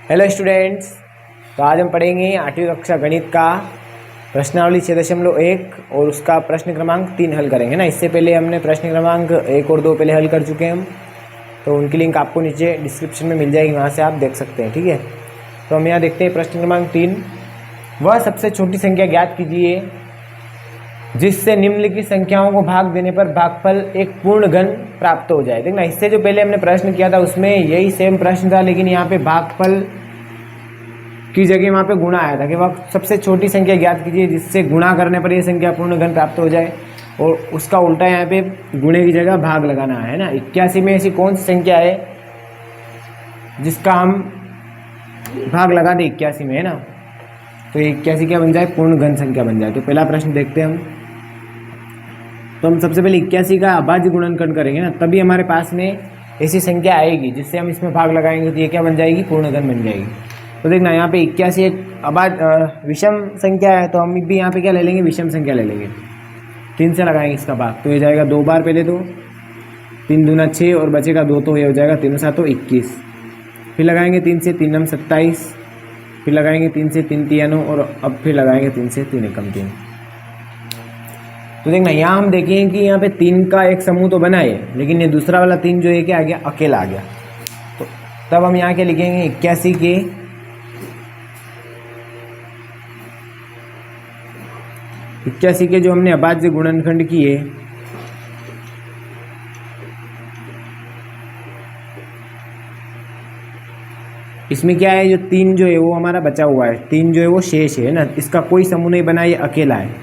Hello students, तो आज हम पढ़ेंगे 8वीं कक्षा गणित का प्रश्नावली 6.1 और उसका प्रश्न क्रमांक 3 हल करेंगे ना। इससे पहले हमने प्रश्न क्रमांक 1 और 2 पहले हल कर चुके हैं हम, तो उनकी लिंक आपको नीचे डिस्क्रिप्शन में मिल जाएगी, वहाँ से आप देख सकते हैं। ठीक है, तो हम यहाँ देखते हैं प्रश्न क्रमांक 3। वह सबसे छोटी संख्या ज्ञात कीजिए जिससे निम्नलिखित संख्याओं को भाग देने पर भागफल एक पूर्ण घन प्राप्त हो जाए। देखना, इससे जो पहले हमने प्रश्न किया था उसमें यही सेम प्रश्न था, लेकिन यहाँ पे भागफल की जगह वहाँ पे गुणा आया था कि वह सबसे छोटी संख्या ज्ञात कीजिए जिससे गुणा करने पर यह संख्या पूर्ण घन प्राप्त हो जाए, और उसका उल्टा यहाँ पे गुणे की जगह भाग लगाना है ना। 81 में ऐसी कौन सी संख्या है जिसका हम भाग लगा दें 81 में, है ना। तो 81 क्या बन जाए, पूर्ण घन संख्या बन जाए। तो पहला प्रश्न देखते हैं हम। तो हम सबसे पहले 81 का अभाज्य गुणनखंड करेंगे ना, तभी हमारे पास में ऐसी संख्या आएगी जिससे हम इसमें भाग लगाएंगे तो ये क्या बन जाएगी, पूर्ण घन बन जाएगी। तो देखना, यहाँ पे 81 एक विषम संख्या है, तो हम भी यहाँ पे क्या ले लेंगे, विषम संख्या ले लेंगे। 3 से लगाएंगे इसका भाग, तो ये जाएगा 2 बार पहले तो 3 दूना 6 और बचेगा 2, तो ये हो जाएगा 3 7 21। फिर लगाएंगे 3 से 3 हम 27, फिर लगाएंगे 3 से 3 3 9, और अब फिर लगाएंगे 3 से 3 एकम 3। तो देखना, यहाँ हम देखें कि यहाँ पे 3 का एक समूह तो बना है, लेकिन ये दूसरा वाला 3 जो है क्या आ गया, अकेला आ गया। तो तब हम यहाँ क्या लिखेंगे, 81 के जो हमने अभाज्य गुणनखंड किए, इसमें क्या है, जो 3 जो है वो हमारा बचा हुआ है, 3 जो है वो शेष है ना, इसका कोई समूह नहीं बना, ये अकेला है।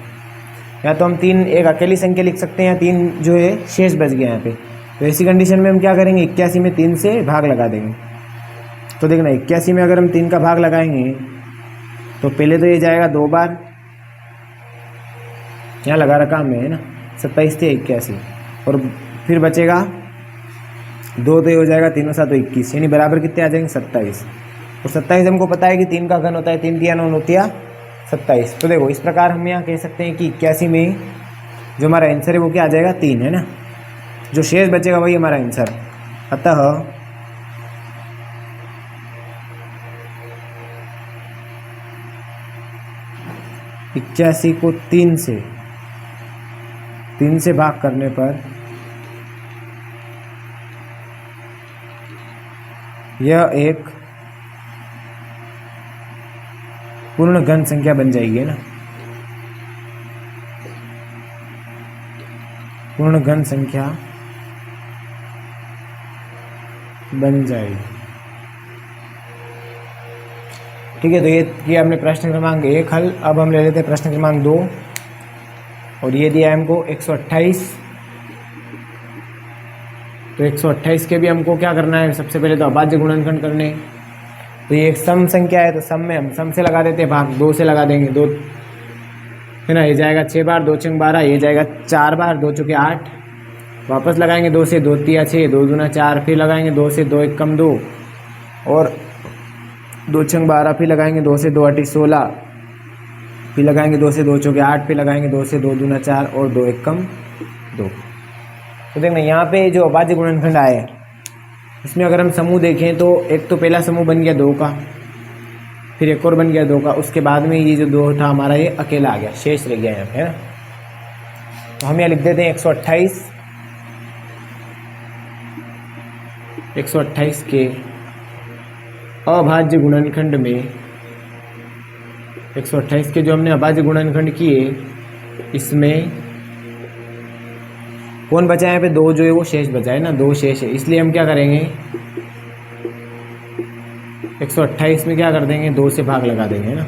या तो हम 3 एक अकेली संख्या लिख सकते हैं, या 3 जो है शेष बच गया यहाँ पे। तो ऐसी कंडीशन में हम क्या करेंगे, 81 में 3 से भाग लगा देंगे। तो देखना, 81 में अगर हम 3 का भाग लगाएंगे तो पहले तो ये जाएगा 2 बार, यहाँ लगा रखा हमने, है ना, 27 थे 81, और फिर बचेगा 2, तो ये हो जाएगा 3 7 21, यानी बराबर कितने आ जाएंगे, 27। और 27 हमको पता है कि 3 का घन होता है, 3 3 9 होती है 27। तो देखो, इस प्रकार हम यहाँ कह सकते हैं कि 81 में जो हमारा आंसर है वो क्या आ जाएगा, 3, है ना। जो शेष बचेगा वही हमारा आंसर। अतः इक्यासी को 3 से भाग करने पर यह एक पूर्ण घन संख्या बन जाएगी, है ना, पूर्ण घन संख्या बन जाएगी। ठीक है, तो ये किया हमने प्रश्न क्रमांक 1 हल। अब हम ले लेते हैं प्रश्न क्रमांक 2, और ये दिया है हमको 128। तो 128 के भी हमको क्या करना है, सबसे पहले तो अभाज्य गुणनखंड करने। तो ये एक सम संख्या है, तो सम में हम सम से लगा देते हैं भाग, 2 से लगा देंगे, 2 है ना, ये जाएगा 6 बार, 2 6 12, ये जाएगा 4 बार, 2 चौके 8, वापस लगाएंगे 2 से 2 3 6, 2 दूना 4, फिर लगाएंगे 2 से 2 एकम 2, और 2 6 12, फिर लगाएंगे 2 से 2 8 16, फिर लगाएंगे 2 से 2 चौके 8, फिर लगाएंगे 2 से 2 दूना 4, और 2 एकम 2। तो देखना, यहाँ पे जो अभाज्य गुणनखंड आए, इसमें अगर हम समूह देखें तो एक तो पहला समूह बन गया 2 का, फिर एक और बन गया 2 का, उसके बाद में ये जो 2 था हमारा ये अकेला आ गया, शेष रह गया यहाँ पे, है ना। तो हम यहाँ लिख देते हैं 128 के अभाज्य गुणनखंड में, 128 के जो हमने अभाज्य गुणनखंड किए, इसमें कौन बचा है, यहाँ पे 2 जो है वो शेष बचा है ना, 2 शेष है, इसलिए हम क्या करेंगे, 128 में क्या कर देंगे, 2 से भाग लगा देंगे, है ना।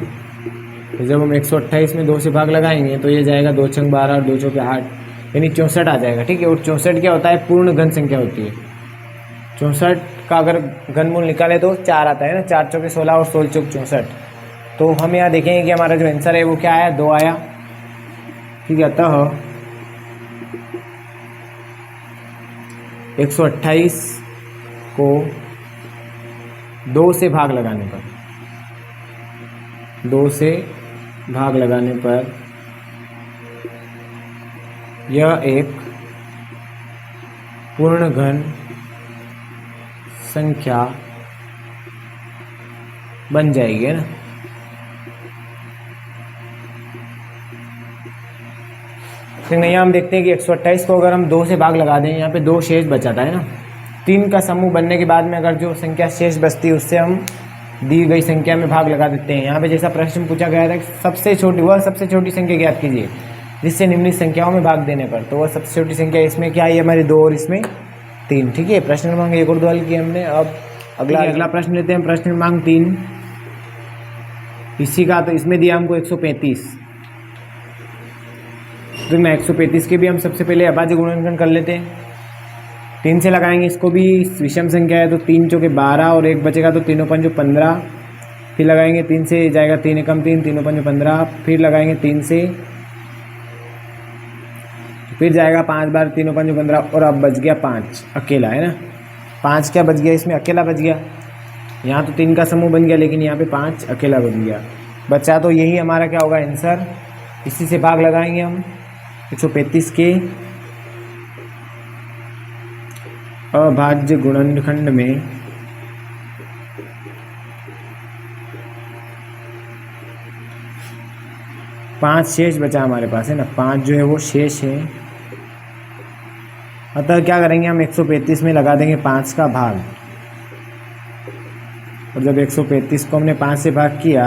तो जब हम 128 में 2 से भाग लगाएंगे तो ये जाएगा 2 6 12 और 2 चौके 8, यानी 64 आ जाएगा। ठीक है, और 64 क्या होता है, पूर्ण घन संख्या होती है। 64 का अगर घनमूल निकाले तो 4 आता है ना, 4 चौके 16 और 16 चौक 64। तो हम यहाँ देखेंगे कि हमारा जो आंसर है वो क्या आया, 2 आया। ठीक है, अतः 128 को 2 से भाग लगाने पर, 2 से भाग लगाने पर यह एक पूर्ण घन संख्या बन जाएगी, है ना। तो यहाँ हम देखते हैं कि 128 को अगर हम 2 से भाग लगा दें, यहाँ पे 2 शेष बचाता है ना। 3 का समूह बनने के बाद में अगर जो संख्या शेष बचती है उससे हम दी गई संख्या में भाग लगा देते हैं। यहाँ पे जैसा प्रश्न पूछा गया था, सबसे छोटी संख्या ज्ञात कीजिए जिससे निम्नलिखित संख्याओं में भाग देने पर, तो वह सबसे छोटी संख्या इसमें क्या है, हमारी 2 और इसमें 3। ठीक है, प्रश्न क्रमांक 1 और 2 हल किए हमने। अब अगला प्रश्न लेते हैं, प्रश्न क्रमांक 3 इसी का। तो इसमें दिया हमको 135। तो मैं 135 के भी हम सबसे पहले अभाज्य गुणनखंड कर लेते हैं। 3 से लगाएंगे, इसको भी विषम संख्या है तो 3 चौके 12 और 1 बचेगा तो 3 पंजो 15। फिर लगाएंगे 3 से जाएगा 3 एकम 3, 3 पंजो 15। फिर लगाएंगे 3 से, फिर जाएगा 5 बार 3 पंजो 15 और अब बच गया 5 अकेला, है ना। 5 क्या बच गया इसमें, अकेला बच गया। यहाँ तो 3 का समूह बन गया लेकिन यहाँ पे 5 अकेला बन गया। बच्चा तो यही हमारा क्या होगा आंसर। इसी से भाग लगाएंगे हम 135 के अभाज्य गुणनखंड में 5 शेष बचा हमारे पास, है ना। 5 जो है वो शेष है। अतः क्या करेंगे हम 135 में लगा देंगे 5 का भाग, और जब 135 को हमने 5 से भाग किया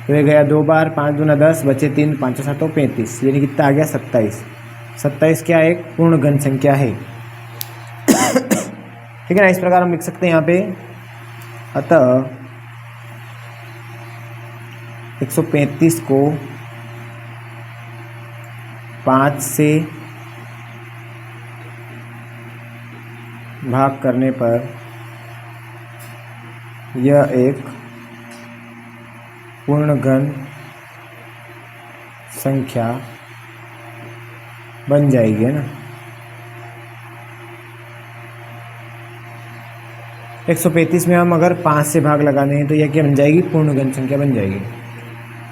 तो ये गया 2 बार, 5 दूना 10, बचे 3, 5 7 35, यानी कितना आ गया 27। 27 क्या एक पूर्ण घन संख्या है। ठीक है ना, इस प्रकार हम लिख सकते हैं यहाँ पे। अतः 135 को 5 से भाग करने पर यह एक पूर्ण घन संख्या बन जाएगी, है ना। 135 में हम अगर 5 से भाग लगा दें तो यह क्या बन जाएगी, पूर्ण घन संख्या बन जाएगी।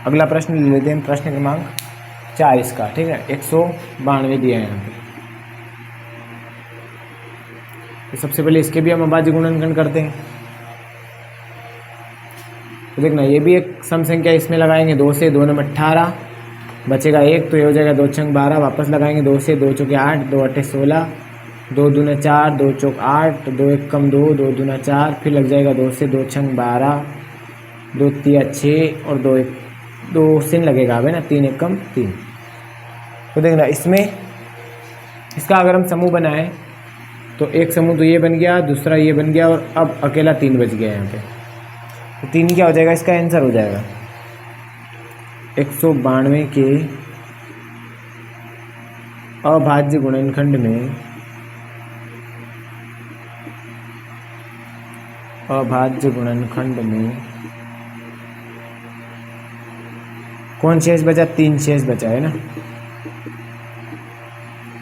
अगला प्रश्न ले लेते हैं, प्रश्न क्रमांक 4 इसका। ठीक है, 192 दिया है यहाँ पे। तो सबसे पहले इसके भी हम अभाज्य गुणनखंड करते हैं। तो देखना, ये भी एक सम संख्या, इसमें लगाएंगे 2 से, 2 नंबर 18, बचेगा 1 तो ये हो जाएगा 2 छंग 12। वापस लगाएंगे 2 से, 2 चौके 8, 2 अट्ठे 16, 2 दूना 4, 2 चौक 8, 2 एक कम 2, 2 दूना 4, फिर लग जाएगा 2 से, 2 छंग 12, 2 तिया 6 और 2 सिन लगेगा, है ना, 3 एक कम 3। तो देखना, इसमें इसका अगर हम समूह बनाएं तो एक समूह तो ये बन गया, दूसरा ये बन गया और अब अकेला 3 बच गया यहाँ पे। तो 3 क्या हो जाएगा, इसका आंसर हो जाएगा 192 के अभाज्य गुणनखंड में कौन शेष बचा, 3 शेष बचा, है ना।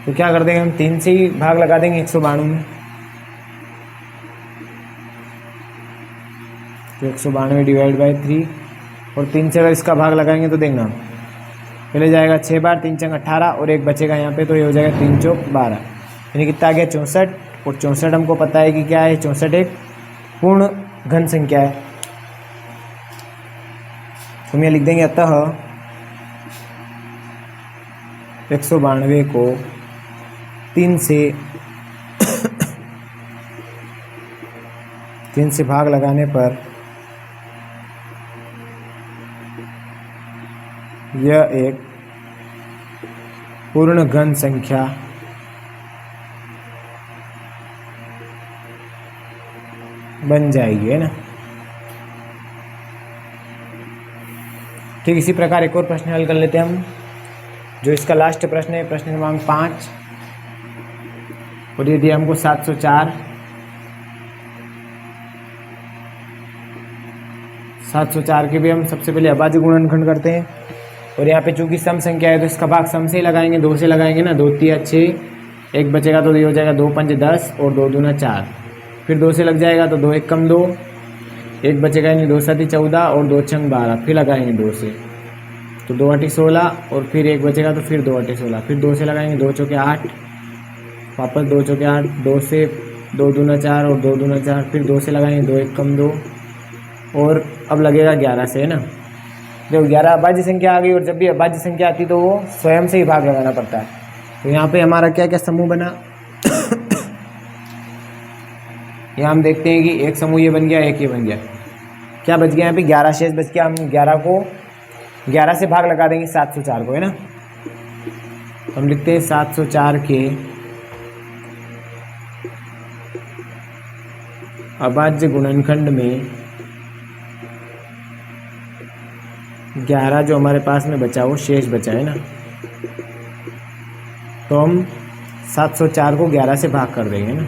तो क्या कर देंगे हम, 3 से ही भाग लगा देंगे 192 में। तो 192 डिवाइड बाई 3 और 3 से अगर इसका भाग लगाएंगे तो देखना, पहले जाएगा 6 बार, 3 चंग 18 और 1 बचेगा यहाँ पे तो ये हो जाएगा 3 चौक 12, यानी कितना आ गया 64। और 64 हमको पता है कि क्या है, 64 एक पूर्ण घन संख्या है। तो हम यहाँ लिख देंगे, अतः 192 को 3 से भाग लगाने पर यह एक पूर्ण घन संख्या बन जाएगी, है ना। ठीक इसी प्रकार एक और प्रश्न हल कर लेते हैं हम, जो इसका लास्ट प्रश्न है, प्रश्न क्रमांक 5। और ये दिया हमको 704। 704 के भी हम सबसे पहले अभाज्य गुणनखंड करते हैं। और यहाँ पे चूंकि सम संख्या है तो इसका भाग सम से ही लगाएंगे, 2 से लगाएंगे ना, 2 तिया 6, 1 बचेगा तो ये हो जाएगा 2 पंजे 10 और 2 दूना 4, फिर 2 से लग जाएगा तो 2 एक कम 2, 1 बचेगा यानी 2 7 14 और 2 छंग 12, फिर लगाएंगे 2 से तो 2 8 16 और फिर 1 बचेगा तो फिर 2 8 16, फिर 2 से लगाएंगे 2 चौके 8, वापस 2 चौके 8, 2 से 2 दूना 4 और 2 दूना 4, फिर 2 से लगाएंगे 2 एक कम 2, और अब लगेगा 11 से, है ना। जब 11 अभाज्य संख्या आ गई और जब भी अभाज्य संख्या आती तो वो स्वयं से ही भाग लगाना पड़ता है। तो यहाँ पे हमारा क्या क्या समूह बना यहाँ हम देखते हैं कि एक समूह ये बन गया, एक ये बन गया। क्या बच गया यहाँ पे? 11 शेष बच गया। हम 11 से भाग लगा देंगे 704 को, है ना। हम लिखते हैं 704 के अभाज्य गुणनखंड में 11 जो हमारे पास में बचा वो शेष बचा, है ना। तो हम 704 को 11 से भाग कर देंगे ना।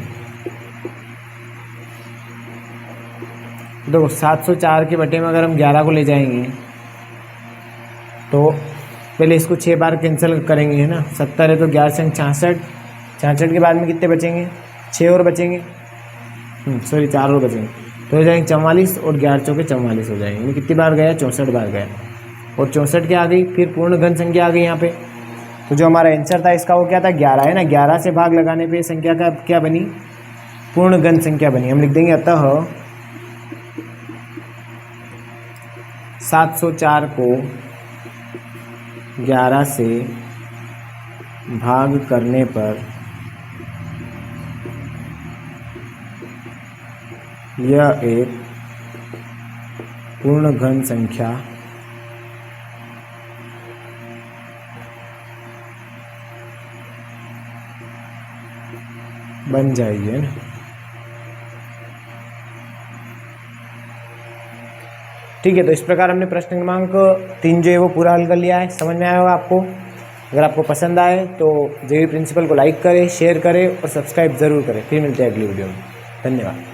देखो 704 के बटे में अगर हम 11 को ले जाएंगे तो पहले इसको 6 बार कैंसिल करेंगे, है ना। 70 है तो 11 से 66, 66 के बाद में कितने बचेंगे? 6 और बचेंगे, 4 और बचेंगे, तो हो जाएंगे 44 और 11 चौके 44 हो जाएंगे। ये कितनी बार गया? 64 बार गया। और 64 क्या आ गई? फिर पूर्ण घन संख्या आ गई यहाँ पे। तो जो हमारा आंसर था इसका वो क्या था? 11, है ना। 11 से भाग लगाने पे संख्या का क्या बनी? पूर्ण घन संख्या बनी। हम लिख देंगे अतः 704 को 11 से भाग करने पर यह एक पूर्ण घन संख्या बन जाएगी, है ना। ठीक है, तो इस प्रकार हमने प्रश्न क्रमांक 3 जो है वो पूरा हल कर लिया है। समझ में आया होगा आपको। अगर आपको पसंद आए तो जेवी प्रिंसिपल को लाइक करें, शेयर करें और सब्सक्राइब ज़रूर करें। फिर मिलते हैं अगली वीडियो में। धन्यवाद।